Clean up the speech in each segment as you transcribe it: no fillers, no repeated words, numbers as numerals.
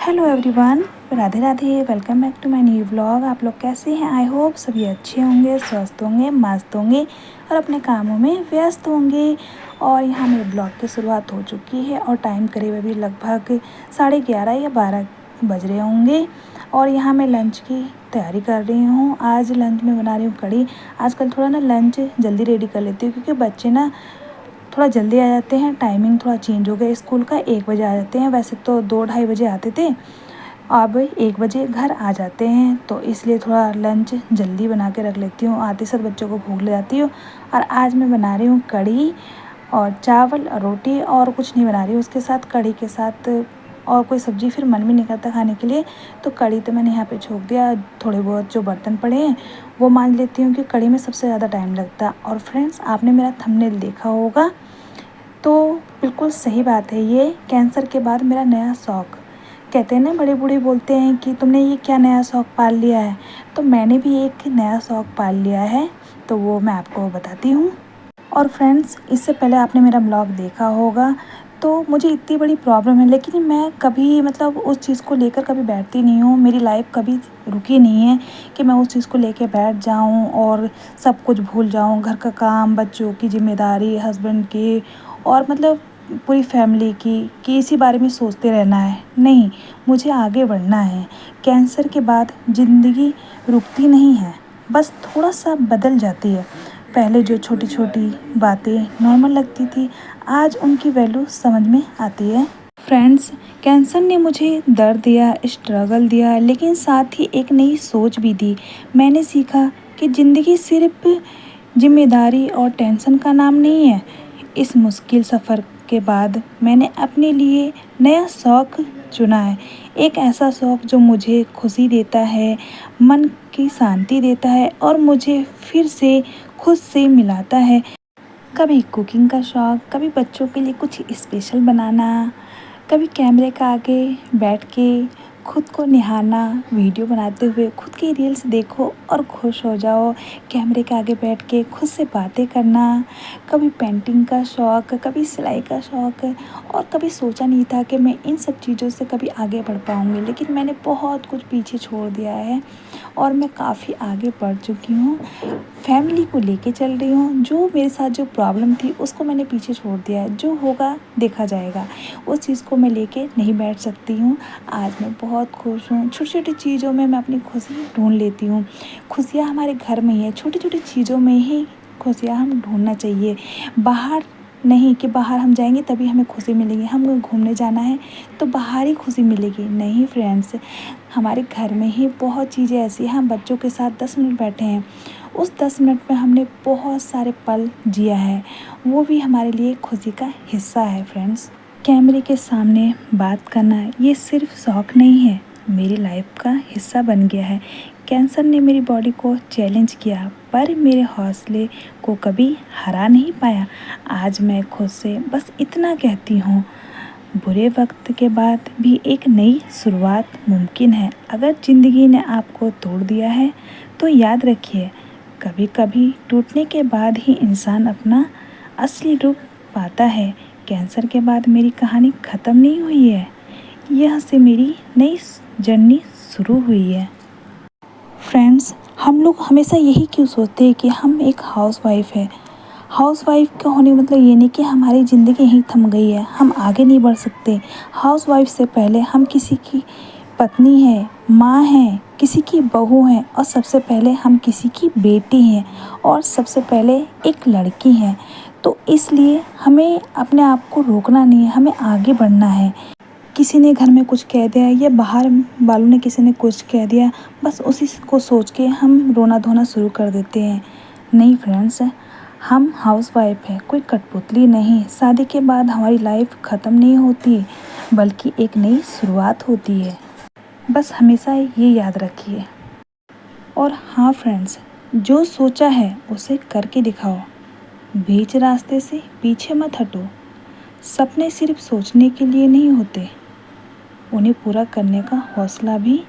Hello everyone, Radhe Radhe. Welcome back to my new vlog. आप लोग कैसे हैं? आई होप सभी अच्छे होंगे, स्वस्थ होंगे, मस्त होंगे और अपने कामों में व्यस्त होंगे। और यहाँ मेरे ब्लॉग की शुरुआत हो चुकी है और टाइम करीब अभी लगभग 11:30 या 12 बज रहे होंगे। और यहाँ मैं लंच की तैयारी कर रही हूँ। आज लंच में बना रही हूँ कढ़ी। आजकल थोड़ा ना लंच जल्दी रेडी कर लेती हूँ क्योंकि बच्चे ना थोड़ा जल्दी आ जाते हैं। टाइमिंग थोड़ा चेंज हो गया स्कूल का, 1 बजे आ जाते हैं। वैसे तो 2-2:30 बजे आते थे, अब 1 बजे घर आ जाते हैं। तो इसलिए थोड़ा लंच जल्दी बना के रख लेती हूँ, आते साथ बच्चों को भूख ले जाती हूँ। और आज मैं बना रही हूँ कढ़ी और चावल और रोटी, और कुछ नहीं बना रही हूँ उसके साथ। कढ़ी के साथ और कोई सब्ज़ी फिर मन भी नहीं करता खाने के लिए, तो कढ़ी तो मैंने यहाँ पे छोड़ दिया। थोड़े बहुत जो बर्तन पड़े हैं वो मांज लेती हूँ कि कढ़ी में सबसे ज़्यादा टाइम लगता। और फ्रेंड्स, आपने मेरा थंबनेल देखा होगा, तो बिल्कुल सही बात है, ये कैंसर के बाद मेरा नया शौक़। कहते हैं ना, बड़े बूढ़े बोलते हैं कि तुमने ये क्या नया शौक़ पाल लिया है। तो मैंने भी एक नया शौक़ पाल लिया है, तो वो मैं आपको बताती हूँ। और फ्रेंड्स, इससे पहले आपने मेरा ब्लॉग देखा होगा, तो मुझे इतनी बड़ी प्रॉब्लम है, लेकिन मैं कभी मतलब उस चीज़ को लेकर कभी बैठती नहीं हूँ। मेरी लाइफ कभी रुकी नहीं है कि मैं उस चीज़ को लेके बैठ जाऊँ और सब कुछ भूल जाऊँ। घर का काम, बच्चों की जिम्मेदारी, हस्बैंड की, और मतलब पूरी फैमिली की, कि इसी बारे में सोचते रहना है। नहीं, मुझे आगे बढ़ना है। कैंसर के बाद ज़िंदगी रुकती नहीं है, बस थोड़ा सा बदल जाती है। पहले जो छोटी छोटी बातें नॉर्मल लगती थी, आज उनकी वैल्यू समझ में आती है। फ्रेंड्स, कैंसर ने मुझे दर्द दिया, स्ट्रगल दिया, लेकिन साथ ही एक नई सोच भी दी। मैंने सीखा कि ज़िंदगी सिर्फ जिम्मेदारी और टेंशन का नाम नहीं है। इस मुश्किल सफ़र के बाद मैंने अपने लिए नया शौक़ चुना है। एक ऐसा शौक़ जो मुझे खुशी देता है, मन की शांति देता है और मुझे फिर से खुद से मिलाता है। कभी कुकिंग का शौक़, कभी बच्चों के लिए कुछ स्पेशल बनाना, कभी कैमरे के आगे बैठ के खुद को निहारना, वीडियो बनाते हुए खुद की रील्स देखो और खुश हो जाओ। कैमरे के आगे बैठ के खुद से बातें करना। कभी पेंटिंग का शौक़, कभी सिलाई का शौक़। और कभी सोचा नहीं था कि मैं इन सब चीज़ों से कभी आगे बढ़ पाऊँगी, लेकिन मैंने बहुत कुछ पीछे छोड़ दिया है और मैं काफ़ी आगे बढ़ चुकी हूँ। फैमिली को लेके चल रही हूँ। जो मेरे साथ जो प्रॉब्लम थी उसको मैंने पीछे छोड़ दिया है। जो होगा देखा जाएगा, उस चीज़ को मैं लेके नहीं बैठ सकती हूँ। आज मैं बहुत खुश हूँ। छोटी छोटी चीज़ों में मैं अपनी खुशी ढूंढ लेती हूँ। खुशियाँ हमारे घर में ही है, छोटी छोटी चीज़ों में ही खुशियाँ हम ढूंढना चाहिए। बाहर नहीं कि बाहर हम जाएंगे तभी हमें खुशी मिलेगी, हम घूमने जाना है तो बाहर ही खुशी मिलेगी। नहीं फ्रेंड्स, हमारे घर में ही बहुत चीज़ें ऐसी हैं। हम बच्चों के साथ 10 मिनट बैठे हैं, उस 10 मिनट में हमने बहुत सारे पल जिया है, वो भी हमारे लिए खुशी का हिस्सा है। फ्रेंड्स, कैमरे के सामने बात करना ये सिर्फ शौक़ नहीं है, मेरी लाइफ का हिस्सा बन गया है। कैंसर ने मेरी बॉडी को चैलेंज किया, पर मेरे हौसले को कभी हरा नहीं पाया। आज मैं खुद से बस इतना कहती हूँ, बुरे वक्त के बाद भी एक नई शुरुआत मुमकिन है। अगर ज़िंदगी ने आपको तोड़ दिया है तो याद रखिए, कभी कभी टूटने के बाद ही इंसान अपना असली रूप पाता है। कैंसर के बाद मेरी कहानी ख़त्म नहीं हुई है, यह से मेरी नई जर्नी शुरू हुई है। फ्रेंड्स, हम लोग हमेशा यही क्यों सोचते हैं कि हम एक हाउसवाइफ है। हाउसवाइफ का होने मतलब ये नहीं कि हमारी ज़िंदगी यहीं थम गई है, हम आगे नहीं बढ़ सकते। हाउसवाइफ से पहले हम किसी की पत्नी हैं, माँ हैं, किसी की बहू हैं, और सबसे पहले हम किसी की बेटी हैं, और सबसे पहले एक लड़की हैं। तो इसलिए हमें अपने आप को रोकना नहीं है, हमें आगे बढ़ना है। किसी ने घर में कुछ कह दिया या बाहर वालों ने किसी ने कुछ कह दिया, बस उसी को सोच के हम रोना धोना शुरू कर देते हैं। नहीं फ्रेंड्स, हम हाउसवाइफ है, कोई कठपुतली नहीं। शादी के बाद हमारी लाइफ ख़त्म नहीं होती, बल्कि एक नई शुरुआत होती है। बस हमेशा ये याद रखिए। और हाँ फ्रेंड्स, जो सोचा है उसे करके दिखाओ। बीच रास्ते से पीछे मत हटो। सपने सिर्फ सोचने के लिए नहीं होते, उन्हें पूरा करने का हौसला भी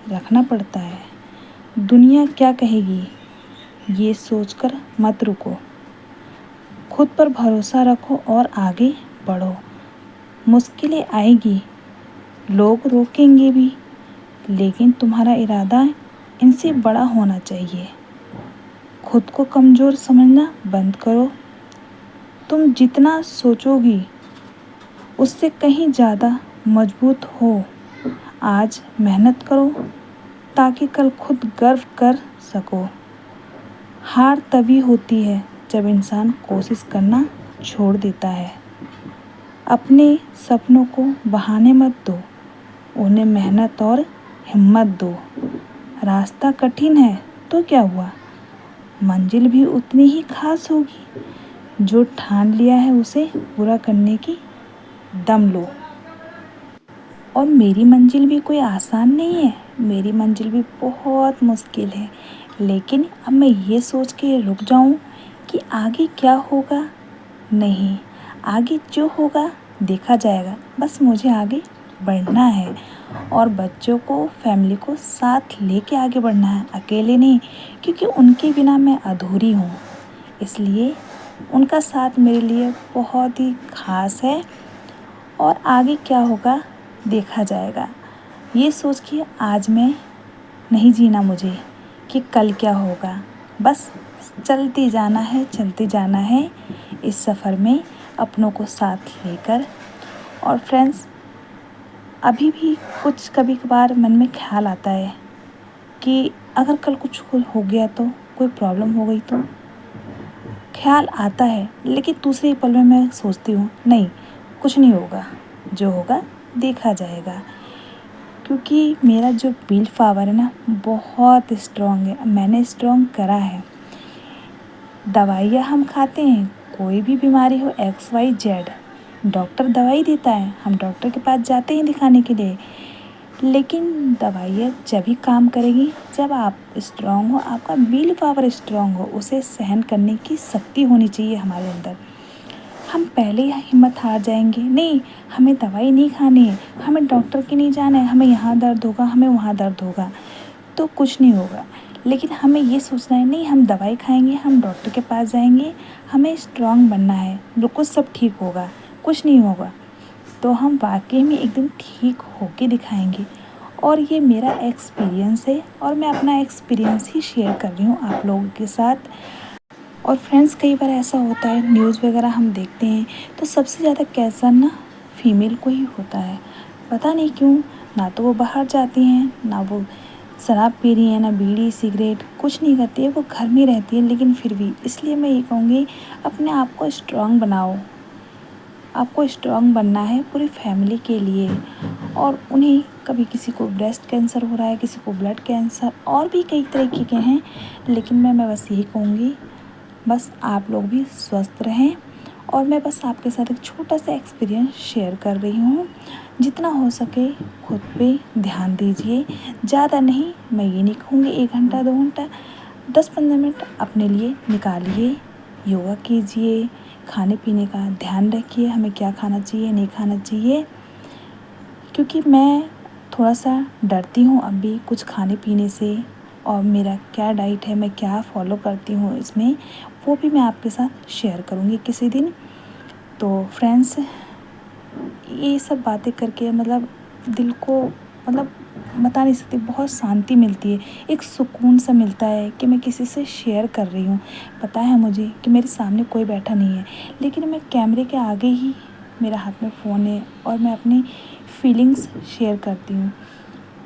रखना पड़ता है। दुनिया क्या कहेगी ये सोचकर मत रुको, खुद पर भरोसा रखो और आगे बढ़ो। मुश्किलें आएगी, लोग रोकेंगे भी, लेकिन तुम्हारा इरादा इनसे बड़ा होना चाहिए। खुद को कमज़ोर समझना बंद करो। तुम जितना सोचोगी उससे कहीं ज़्यादा मजबूत हो। आज मेहनत करो ताकि कल खुद गर्व कर सको। हार तभी होती है जब इंसान कोशिश करना छोड़ देता है। अपने सपनों को बहाने मत दो, उन्हें मेहनत और हिम्मत दो। रास्ता कठिन है तो क्या हुआ, मंजिल भी उतनी ही खास होगी। जो ठान लिया है उसे पूरा करने की दम लो। और मेरी मंजिल भी कोई आसान नहीं है, मेरी मंजिल भी बहुत मुश्किल है। लेकिन अब मैं ये सोच के रुक जाऊं कि आगे क्या होगा, नहीं, आगे जो होगा देखा जाएगा। बस मुझे आगे बढ़ना है और बच्चों को, फैमिली को साथ लेके आगे बढ़ना है, अकेले नहीं, क्योंकि उनके बिना मैं अधूरी हूँ। इसलिए उनका साथ मेरे लिए बहुत ही खास है और आगे क्या होगा देखा जाएगा। ये सोच के आज मैं नहीं जीना मुझे कि कल क्या होगा। बस चलते जाना है, चलते जाना है इस सफ़र में अपनों को साथ लेकर। और फ्रेंड्स, अभी भी कुछ कभी कभार मन में ख्याल आता है कि अगर कल कुछ हो गया तो, कोई प्रॉब्लम हो गई तो। ख्याल आता है, लेकिन दूसरे ही पल में मैं सोचती हूँ नहीं, कुछ नहीं होगा, जो होगा देखा जाएगा। क्योंकि मेरा जो विल पावर है ना, बहुत स्ट्रॉन्ग है, मैंने स्ट्रॉन्ग करा है। दवाइयाँ हम खाते हैं, कोई भी बीमारी हो XYZ, डॉक्टर दवाई देता है, हम डॉक्टर के पास जाते हैं दिखाने के लिए। लेकिन दवाइयाँ जब ही काम करेगी जब आप स्ट्रॉन्ग हो, आपका विल पावर स्ट्रॉन्ग हो, उसे सहन करने की शक्ति होनी चाहिए हमारे अंदर। हम पहले ही हिम्मत हार जाएंगे, नहीं हमें दवाई नहीं खानी है, हमें डॉक्टर के नहीं जाना है, हमें यहाँ दर्द होगा, हमें वहाँ दर्द होगा, तो कुछ नहीं होगा। लेकिन हमें ये सोचना है नहीं, हम दवाई खाएंगे, हम डॉक्टर के पास जाएंगे, हमें स्ट्रॉन्ग बनना है, बिल्कुल सब ठीक होगा, कुछ नहीं होगा, तो हम वाकई में एक दिन ठीक होके दिखाएंगे। और ये मेरा एक्सपीरियंस है और मैं अपना एक्सपीरियंस ही शेयर कर रही हूँ आप लोगों के साथ। और फ्रेंड्स, कई बार ऐसा होता है, न्यूज़ वगैरह हम देखते हैं तो सबसे ज़्यादा कैंसर ना फीमेल को ही होता है। पता नहीं क्यों, ना तो वो बाहर जाती हैं, ना वो शराब पी रही है, ना बीड़ी सिगरेट, कुछ नहीं करती है, वो घर में रहती है, लेकिन फिर भी। इसलिए मैं ये कहूँगी, अपने आप को स्ट्रॉन्ग बनाओ। आपको स्ट्रॉन्ग बनना है पूरी फैमिली के लिए। और उन्हें कभी किसी को ब्रेस्ट कैंसर हो रहा है, किसी को ब्लड कैंसर, और भी कई तरीके के हैं। लेकिन मैं बस यही कहूँगी, बस आप लोग भी स्वस्थ रहें। और मैं बस आपके साथ एक छोटा सा एक्सपीरियंस शेयर कर रही हूँ। जितना हो सके खुद पे ध्यान दीजिए, ज़्यादा नहीं, मैं ये नहीं कहूँगी 1 घंटा 2 घंटा, 10-15 मिनट अपने लिए निकालिए। योगा कीजिए, खाने पीने का ध्यान रखिए, हमें क्या खाना चाहिए, नहीं खाना चाहिए। क्योंकि मैं थोड़ा सा डरती हूँ अभी कुछ खाने पीने से, और मेरा क्या डाइट है, मैं क्या फॉलो करती हूँ इसमें, वो भी मैं आपके साथ शेयर करूँगी किसी दिन। तो फ्रेंड्स, ये सब बातें करके मतलब दिल को, मतलब बता नहीं सकती, बहुत शांति मिलती है, एक सुकून सा मिलता है कि मैं किसी से शेयर कर रही हूँ। पता है मुझे कि मेरे सामने कोई बैठा नहीं है, लेकिन मैं कैमरे के आगे ही, मेरा हाथ में फ़ोन है और मैं अपनी फीलिंग्स शेयर करती हूँ।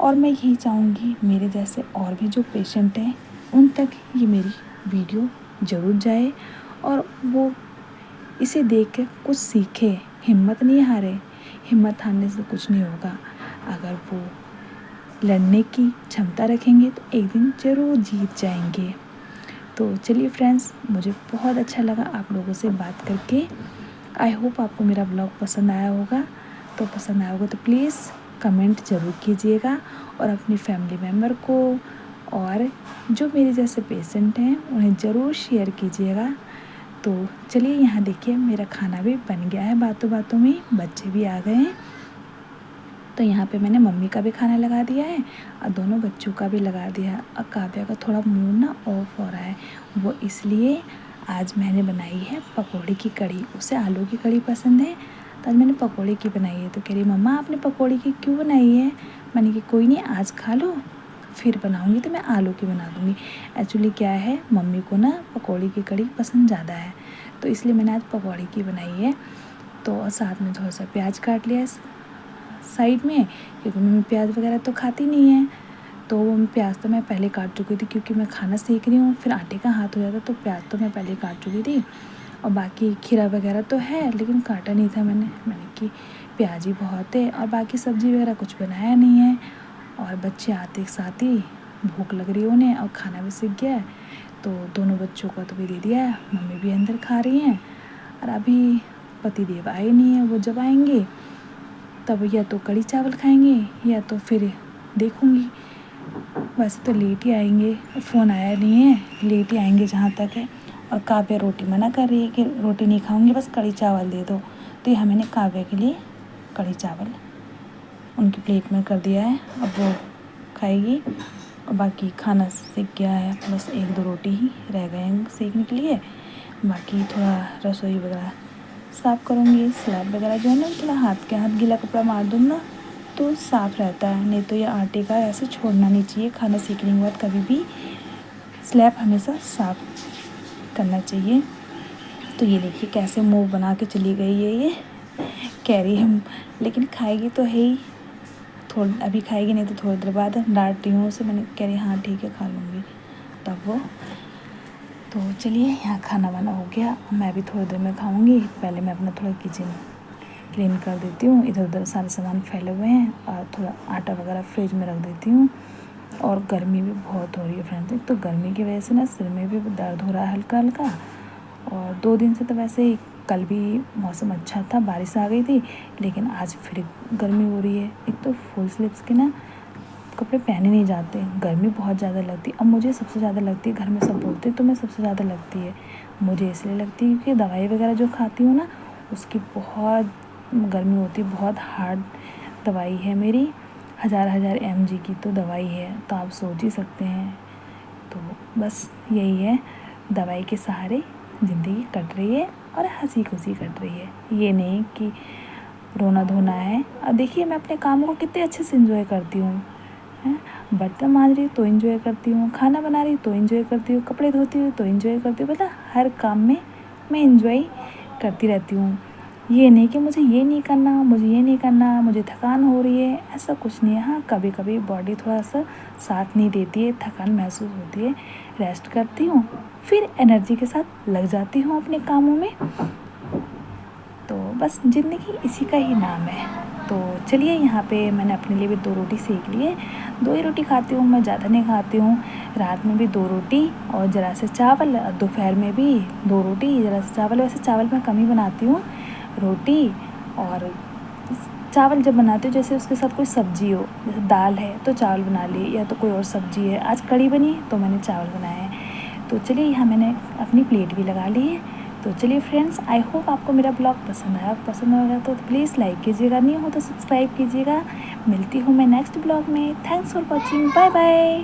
और मैं यही चाहूँगी मेरे जैसे और भी जो पेशेंट हैं उन तक ये मेरी वीडियो ज़रूर जाए और वो इसे देख कर कुछ सीखे, हिम्मत नहीं हारे। हिम्मत हारने से कुछ नहीं होगा, अगर वो लड़ने की क्षमता रखेंगे तो एक दिन ज़रूर जीत जाएंगे। तो चलिए फ्रेंड्स, मुझे बहुत अच्छा लगा आप लोगों से बात करके। आई होप आपको मेरा ब्लॉग पसंद आया होगा। तो पसंद आया होगा तो प्लीज़ कमेंट ज़रूर कीजिएगा और अपनी फैमिली मेम्बर को और जो मेरे जैसे पेशेंट हैं उन्हें ज़रूर शेयर कीजिएगा। तो चलिए, यहाँ देखिए मेरा खाना भी बन गया है, बातों बातों में बच्चे भी आ गए हैं। तो यहाँ पे मैंने मम्मी का भी खाना लगा दिया है और दोनों बच्चों का भी लगा दिया है। और काव्या का थोड़ा मूड ना ऑफ हो रहा है, वो इसलिए आज मैंने बनाई है पकौड़े की कढ़ी। उसे आलू की कढ़ी पसंद है, तो आज मैंने पकौड़े की बनाई है। तो कह रही मम्मा आपने पकौड़े की क्यों बनाई है? मैंने कहा कोई नहीं, आज खा लो, फिर बनाऊँगी तो मैं आलू की बना दूँगी। एक्चुअली क्या है, मम्मी को ना पकौड़े की कड़ी पसंद ज़्यादा है, तो इसलिए मैंने आज पकौड़े की बनाई है। तो साथ में थोड़ा सा प्याज काट लिया साइड में, क्योंकि मम्मी प्याज वगैरह तो खाती नहीं है। तो वो प्याज तो मैं पहले काट चुकी थी, क्योंकि मैं खाना सीख रही हूँ, फिर आटे का हाथ हो जाता, तो प्याज तो मैं पहले काट चुकी थी। और बाकी खीरा वगैरह तो है, लेकिन काटा नहीं था मैंने कि प्याज ही बहुत है, और बाकी सब्ज़ी वगैरह कुछ बनाया नहीं है। और बच्चे आते एक साथ ही भूख लग रही है उन्हें, और खाना भी सीख गया है, तो दोनों बच्चों को तो भी दे दिया है, मम्मी भी अंदर खा रही हैं। और अभी पति देव आए नहीं है, वो जब आएंगे तब या तो कड़ी चावल खाएंगे या तो फिर देखूँगी। वैसे तो लेट ही आएंगे, फ़ोन आया नहीं है, लेट ही आएंगे जहाँ तक है। और काव्या रोटी मना कर रही है कि रोटी नहीं खाऊंगी, बस कड़ी चावल दे दो। तो यहाँ मैंने काव्या के लिए कड़ी चावल उनकी प्लेट में कर दिया है, अब वो खाएगी। और बाकी खाना सीख गया है, बस 1-2 रोटी ही रह गए हैं सेकने के लिए। बाकी थोड़ा रसोई वगैरह साफ़ करूँगी, स्लैब वगैरह जो है ना, थोड़ा हाथ के हाथ गीला कपड़ा मार दूँ ना तो साफ़ रहता है, नहीं तो ये आटे का ऐसे छोड़ना नहीं चाहिए। खाना सीखने के बाद कभी भी स्लैब हमेशा साफ़ करना चाहिए। तो ये देखिए कैसे मुंह बना के चली गई है ये, कह रही है लेकिन खाएगी तो है ही, थोड़ी अभी खाएगी नहीं तो थोड़ी देर बाद डांट रही हूँ उसे। मैंने कह रही हाँ ठीक है खा लूँगी तब वो। तो चलिए यहाँ खाना वाना हो गया, मैं भी थोड़ी देर में खाऊँगी। पहले मैं अपना थोड़ा किचन क्लीन कर देती हूँ, इधर उधर सारे सामान फैले हुए हैं, और थोड़ा आटा वगैरह फ्रिज में रख देती हूँ। और गर्मी भी बहुत हो रही है फ्रेंड्स, तो गर्मी की वजह से ना सिर में भी दर्द हो रहा है हल्का हल्का। और 2 दिन से तो वैसे ही, कल भी मौसम अच्छा था, बारिश आ गई थी, लेकिन आज फिर गर्मी हो रही है। एक तो फुल स्लीव्स के ना कपड़े पहने नहीं जाते, गर्मी बहुत ज़्यादा लगती है। अब मुझे सबसे ज़्यादा लगती है, घर में सब बोलते हैं तो मैं सबसे ज़्यादा लगती है, मुझे इसलिए लगती है क्योंकि दवाई वगैरह जो खाती हूँ ना उसकी बहुत गर्मी होती है, बहुत हार्ड दवाई है मेरी, 1000 mg की तो दवाई है, तो आप सोच ही सकते हैं। तो बस यही है, दवाई के सहारे ज़िंदगी कट रही है और हंसी खुशी कट रही है, ये नहीं कि रोना धोना है। और देखिए मैं अपने कामों को कितने अच्छे से एंजॉय करती हूँ, हैं, बर्तन मांज रही तो एंजॉय करती हूँ, खाना बना रही तो एंजॉय करती हूँ, कपड़े धोती हूँ तो एंजॉय करती हूँ, मतलब हर काम में मैं एंजॉय करती रहती हूँ। ये नहीं कि मुझे ये नहीं करना, मुझे ये नहीं करना, मुझे थकान हो रही है, ऐसा कुछ नहीं है। हाँ कभी कभी बॉडी थोड़ा सा साथ नहीं देती है, थकान महसूस होती है, रेस्ट करती हूँ, फिर एनर्जी के साथ लग जाती हूँ अपने कामों में। तो बस ज़िंदगी इसी का ही नाम है। तो चलिए यहाँ पे मैंने अपने लिए भी 2 रोटी सेक लिए, 2 ही रोटी खाती हूँ मैं, ज़्यादा नहीं खाती हूँ। रात में भी 2 रोटी और ज़रा से चावल, दोपहर में भी 2 रोटी ज़रा से चावल। वैसे चावल मैं कम ही बनाती हूँ, रोटी और चावल जब बनाती हूँ जैसे उसके साथ कोई सब्ज़ी हो, जैसे दाल है तो चावल बना ली, या तो कोई और सब्ज़ी है, आज कड़ी बनी तो मैंने चावल बनाए हैं। तो चलिए यहाँ मैंने अपनी प्लेट भी लगा ली है। तो चलिए फ्रेंड्स, आई होप आपको मेरा ब्लॉग पसंद आया, पसंद आएगा तो प्लीज़ लाइक कीजिएगा, नहीं हो तो सब्सक्राइब कीजिएगा। मिलती हूँ मैं नेक्स्ट ब्लॉग में। Thanks for watching, bye bye.